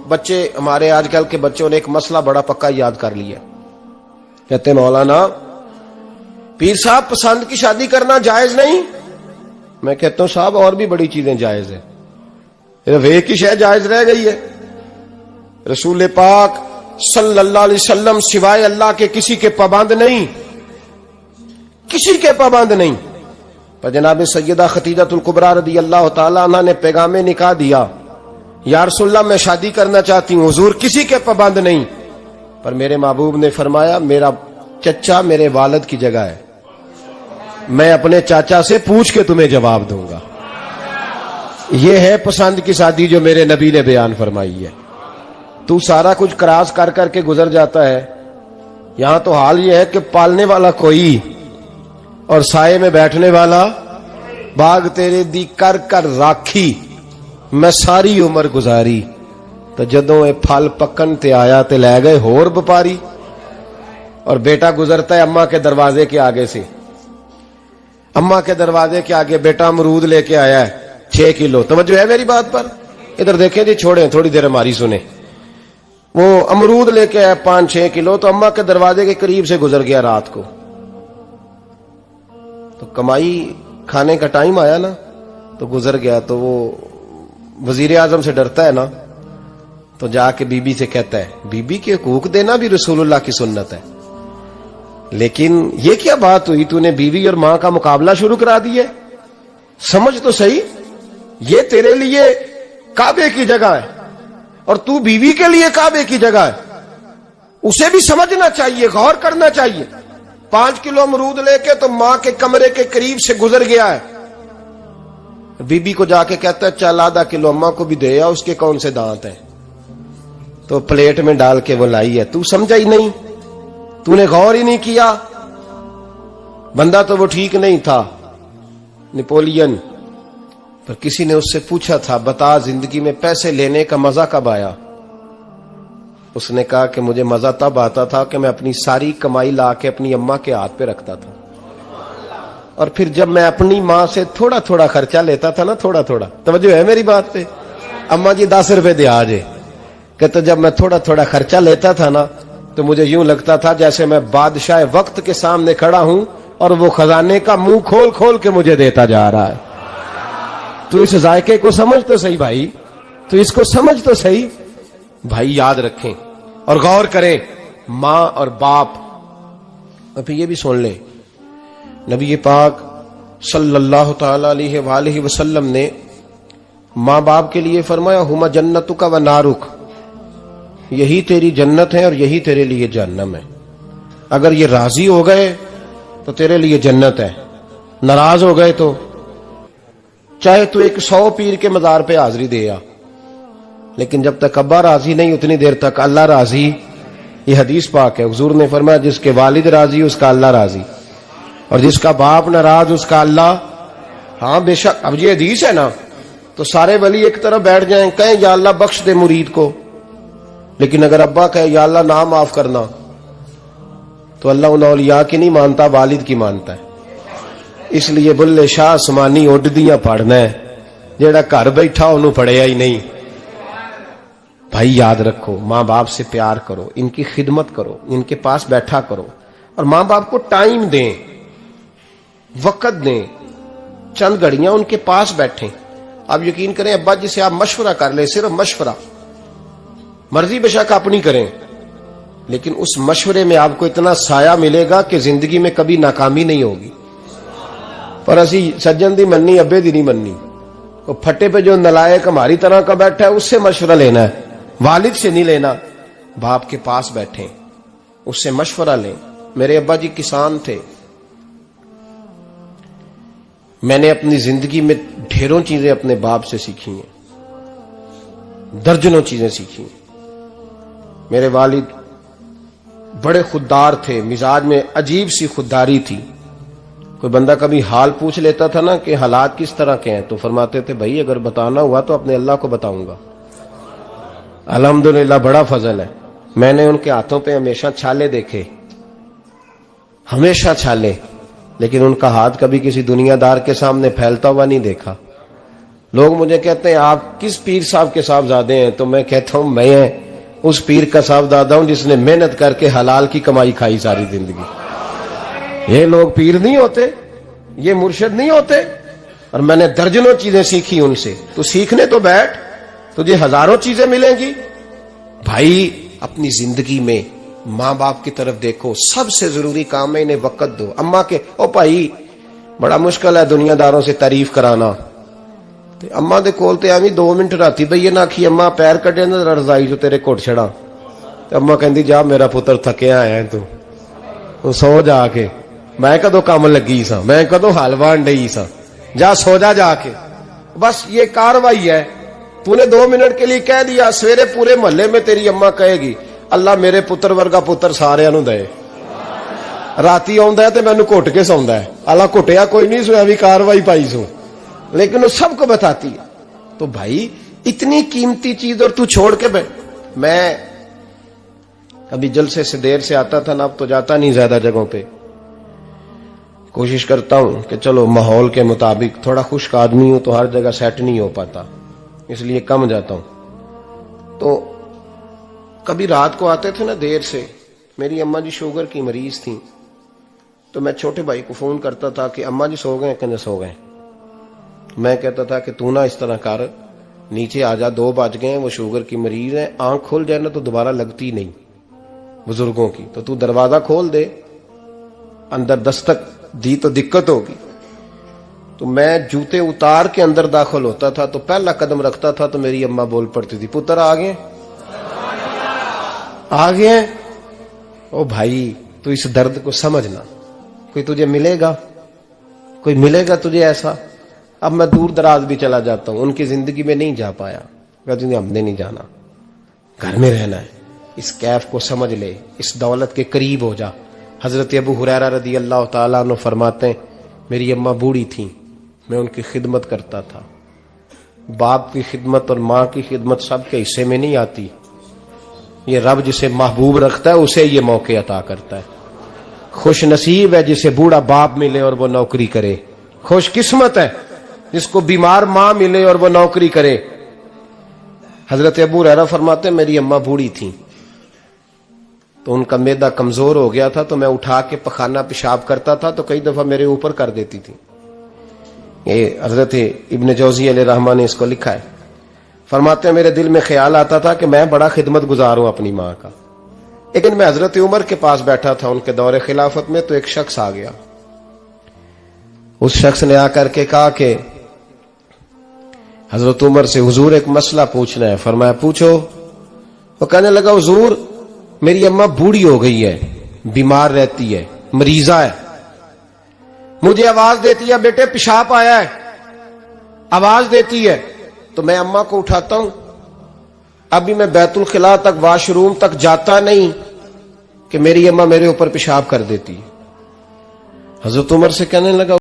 بچے ہمارے آج کل کے بچوں نے ایک مسئلہ بڑا پکا یاد کر لیا، کہتے مولانا پیر صاحب پسند کی شادی کرنا جائز نہیں؟ میں کہتا ہوں صاحب اور بھی بڑی چیزیں جائز ہیں، صرف ایک ہی شے جائز رہ گئی ہے۔ رسول پاک صلی اللہ علیہ وسلم سوائے اللہ کے کسی کے پابند نہیں، کسی کے پابند نہیں۔ پر جناب سیدہ خدیجہ الکبریٰ رضی اللہ تعالی عنہ نے پیغام نکاح دیا، یا رسول اللہ میں شادی کرنا چاہتی ہوں، حضور کسی کے پابند نہیں، پر میرے محبوب نے فرمایا میرا چچا میرے والد کی جگہ ہے، میں اپنے چاچا سے پوچھ کے تمہیں جواب دوں گا۔ یہ ہے پسند کی شادی جو میرے نبی نے بیان فرمائی ہے۔ تو سارا کچھ کراس کر کر کے گزر جاتا ہے، یہاں تو حال یہ ہے کہ پالنے والا کوئی اور سائے میں بیٹھنے والا، باغ تیرے دی کر کر راکھی میں ساری عمر گزاری، تو جدوں اے پھل پکن تے آیا تے لے گئے ہور بپاری۔ اور بیٹا گزرتا ہے اماں کے دروازے کے آگے سے، اماں کے دروازے کے آگے بیٹا امرود لے کے آیا ہے 6 کلو، توجہ ہے میری بات پر؟ ادھر دیکھیں جی، چھوڑیں تھوڑی دیر ہماری سنیں۔ وہ امرود لے کے آیا 5-6 کلو، تو اماں کے دروازے کے قریب سے گزر گیا رات کو، تو کمائی کھانے کا ٹائم آیا نا، تو گزر گیا، تو وہ وزیر اعظم سے ڈرتا ہے نا، تو جا کے بی بی سے کہتا ہے بی بی کے حقوق دینا بھی رسول اللہ کی سنت ہے، لیکن یہ کیا بات ہوئی، تو نے بیوی اور ماں کا مقابلہ شروع کرا دیا؟ سمجھ تو صحیح، یہ تیرے لیے کعبے کی جگہ ہے اور تو بیوی کے لیے کعبے کی جگہ ہے، اسے بھی سمجھنا چاہیے، غور کرنا چاہیے۔ 5 کلو امرود لے کے تو ماں کے کمرے کے قریب سے گزر گیا ہے، بی بی کو جا کے کہتا ہے چل آدھا کلو اماں کو بھی دے آ، اس کے کون سے دانت ہیں، تو پلیٹ میں ڈال کے وہ لائی ہے۔ تو سمجھا ہی نہیں، تو نے غور ہی نہیں کیا۔ بندہ تو وہ ٹھیک نہیں تھا نپولین، پر کسی نے اس سے پوچھا تھا بتا زندگی میں پیسے لینے کا مزہ کب آیا؟ اس نے کہا کہ مجھے مزہ تب آتا تھا کہ میں اپنی ساری کمائی لا کے اپنی اماں کے ہاتھ پہ رکھتا تھا، اور پھر جب میں اپنی ماں سے تھوڑا تھوڑا خرچہ لیتا تھا نا، تھوڑا تھوڑا، توجہ ہے میری بات پہ؟ اماں جی 10 روپے دے آجے، کہتا جب میں تھوڑا تھوڑا خرچہ لیتا تھا نا، تو مجھے یوں لگتا تھا جیسے میں بادشاہ وقت کے سامنے کھڑا ہوں اور وہ خزانے کا منہ کھول کھول کے مجھے دیتا جا رہا ہے۔ تو اس ذائقے کو سمجھ تو صحیح بھائی، تو اس کو سمجھ تو صحیح بھائی، یاد رکھیں اور غور کریں۔ ماں اور باپ، اب یہ بھی سن لیں، نبی پاک صلی اللہ تعالی علیہ وآلہ وسلم نے ماں باپ کے لیے فرمایا ہما جنتک و نارک، یہی تیری جنت ہے اور یہی تیرے لیے جہنم ہے۔ اگر یہ راضی ہو گئے تو تیرے لیے جنت ہے، ناراض ہو گئے تو چاہے تو 100 پیر کے مزار پہ حاضری دے آ، لیکن جب تک ابا راضی نہیں اتنی دیر تک اللہ راضی۔ یہ حدیث پاک ہے، حضور نے فرمایا جس کے والد راضی اس کا اللہ راضی، اور جس کا باپ ناراض اس کا اللہ۔ ہاں بے شک، اب یہ حدیث ہے نا، تو سارے ولی ایک طرف بیٹھ جائیں کہیں یا اللہ بخش دے مرید کو، لیکن اگر ابا کہے یا اللہ نہ معاف کرنا، تو اللہ ان اولیاء کی نہیں مانتا، والد کی مانتا ہے۔ اس لیے بلے شاہ سمانی اڈدیاں پڑھنا ہے، جیڑا گھر بیٹھا انہوں پڑھیا ہی نہیں۔ بھائی یاد رکھو، ماں باپ سے پیار کرو، ان کی خدمت کرو، ان کے پاس بیٹھا کرو، اور ماں باپ کو ٹائم دیں، وقت دیں، چند گھڑیاں ان کے پاس بیٹھیں۔ آپ یقین کریں ابا جی سے آپ مشورہ کر لیں، صرف مشورہ، مرضی بے شک اپنی کریں، لیکن اس مشورے میں آپ کو اتنا سایہ ملے گا کہ زندگی میں کبھی ناکامی نہیں ہوگی۔ پر اسی سجن دی مننی ابے دی نہیں مننی، وہ پھٹے پہ جو نلائق ہماری طرح کا بیٹھا ہے اس سے مشورہ لینا ہے، والد سے نہیں لینا۔ باپ کے پاس بیٹھیں، اس سے مشورہ لیں۔ میرے ابا جی کسان تھے، میں نے اپنی زندگی میں ڈھیروں چیزیں اپنے باپ سے سیکھی ہیں، درجنوں چیزیں سیکھی ہیں۔ میرے والد بڑے خوددار تھے، مزاج میں عجیب سی خودداری تھی۔ کوئی بندہ کبھی حال پوچھ لیتا تھا نا کہ حالات کس طرح کے ہیں، تو فرماتے تھے بھائی اگر بتانا ہوا تو اپنے اللہ کو بتاؤں گا۔ الحمدللہ بڑا فضل ہے، میں نے ان کے ہاتھوں پہ ہمیشہ چھالے دیکھے، ہمیشہ چھالے، لیکن ان کا ہاتھ کبھی کسی دنیا دار کے سامنے پھیلتا ہوا نہیں دیکھا۔ لوگ مجھے کہتے ہیں آپ کس پیر صاحب کے صاحبزادے ہیں؟ تو میں کہتا ہوں میں اس پیر کا صاحبزادہ ہوں جس نے محنت کر کے حلال کی کمائی کھائی ساری زندگی۔ یہ لوگ پیر نہیں ہوتے، یہ مرشد نہیں ہوتے، اور میں نے درجنوں چیزیں سیکھی ان سے۔ تو سیکھنے تو بیٹھ، تجھے ہزاروں چیزیں ملیں گی۔ بھائی اپنی زندگی میں ماں باپ کی طرف دیکھو، سب سے ضروری کام ہے انہیں وقت دو۔ اماں کے او بھائی بڑا مشکل ہے دنیا داروں سے تعریف کرانا، تے اماں دے کول تے ایویں 2 منٹ راتی بھئی نہ آکھی اماں پیر کٹے نہ رضائی جو تیرے کوٹ چھڑا، تے اماں کہندی جا میرا پتر تھکیا آیا ہے تو سو جا کے، میں کدو کام لگی سا، میں کدو حل وان ڈئی سا، جا سو جا کے۔ بس یہ کاروائی ہے، تو نے 2 منٹ کے لیے کہہ دیا، سویرے پورے محلے میں تیری اماں کہے گی اللہ میرے پتر ورگا پتر سارے نو دے، راتی آندا ہے تے مینوں گھٹ کے سوندا ہے، اللہ گھٹیا کوئی نہیں سویا بھی کاروائی پائی سو، لیکن وہ سب کو بتاتی ہے۔ تو بھائی اتنی قیمتی چیز اور تو چھوڑ کے میں ابھی جلسے سے دیر سے آتا تھا نا، اب تو جاتا نہیں زیادہ جگہوں پہ، کوشش کرتا ہوں کہ چلو ماحول کے مطابق، تھوڑا خشک آدمی ہوں تو ہر جگہ سیٹ نہیں ہو پاتا، اس لیے کم جاتا ہوں۔ تو کبھی رات کو آتے تھے نا دیر سے، میری اماں جی شوگر کی مریض تھیں، تو میں چھوٹے بھائی کو فون کرتا تھا کہ اماں جی سو گئے کہ نہیں سو گئے، میں کہتا تھا کہ تو نہ اس طرح کر، نیچے آ جا، 2 بج گئے ہیں، وہ شوگر کی مریض ہے، آنکھ کھل جائے نا تو دوبارہ لگتی نہیں بزرگوں کی، تو دروازہ کھول دے، اندر دستک دی تو دقت ہوگی۔ تو میں جوتے اتار کے اندر داخل ہوتا تھا تو پہلا قدم رکھتا تھا تو میری اماں بول پڑتی تھی پتر آ گئے آ گئے۔ او بھائی تو اس درد کو سمجھنا، کوئی تجھے ملے گا، کوئی ملے گا تجھے ایسا؟ اب میں دور دراز بھی چلا جاتا ہوں، ان کی زندگی میں نہیں جا پایا، کہتے ہیں ہم نے نہیں جانا، گھر میں رہنا ہے، اس کیف کو سمجھ لے، اس دولت کے قریب ہو جا۔ حضرت ابو ہریرہ رضی اللہ تعالیٰ عنہ فرماتے ہیں میری اماں بوڑھی تھیں، میں ان کی خدمت کرتا تھا۔ باپ کی خدمت اور ماں کی خدمت سب کے حصے میں نہیں آتی، یہ رب جسے محبوب رکھتا ہے اسے یہ موقع عطا کرتا ہے۔ خوش نصیب ہے جسے بوڑھا باپ ملے اور وہ نوکری کرے، خوش قسمت ہے جس کو بیمار ماں ملے اور وہ نوکری کرے۔ حضرت ابو ہریرہ فرماتے ہیں میری اماں بوڑھی تھیں تو ان کا معدہ کمزور ہو گیا تھا، تو میں اٹھا کے پخانہ پیشاب کرتا تھا تو کئی دفعہ میرے اوپر کر دیتی تھی۔ یہ حضرت ابن جوزی علیہ رحمہ نے اس کو لکھا ہے، فرماتے ہیں میرے دل میں خیال آتا تھا کہ میں بڑا خدمت گزار ہوں اپنی ماں کا، لیکن میں حضرت عمر کے پاس بیٹھا تھا ان کے دور خلافت میں، تو ایک شخص آ گیا، اس شخص نے آ کر کے کہا کہ حضرت عمر سے حضور ایک مسئلہ پوچھنا ہے۔ فرمایا پوچھو۔ وہ کہنے لگا حضور میری اماں بوڑھی ہو گئی ہے، بیمار رہتی ہے، مریضہ ہے، مجھے آواز دیتی ہے بیٹے پیشاب آیا ہے، آواز دیتی ہے تو میں اماں کو اٹھاتا ہوں، ابھی میں بیت الخلاء تک واش روم تک جاتا نہیں کہ میری اماں میرے اوپر پیشاب کر دیتی ہے۔ حضرت عمر سے کہنے لگا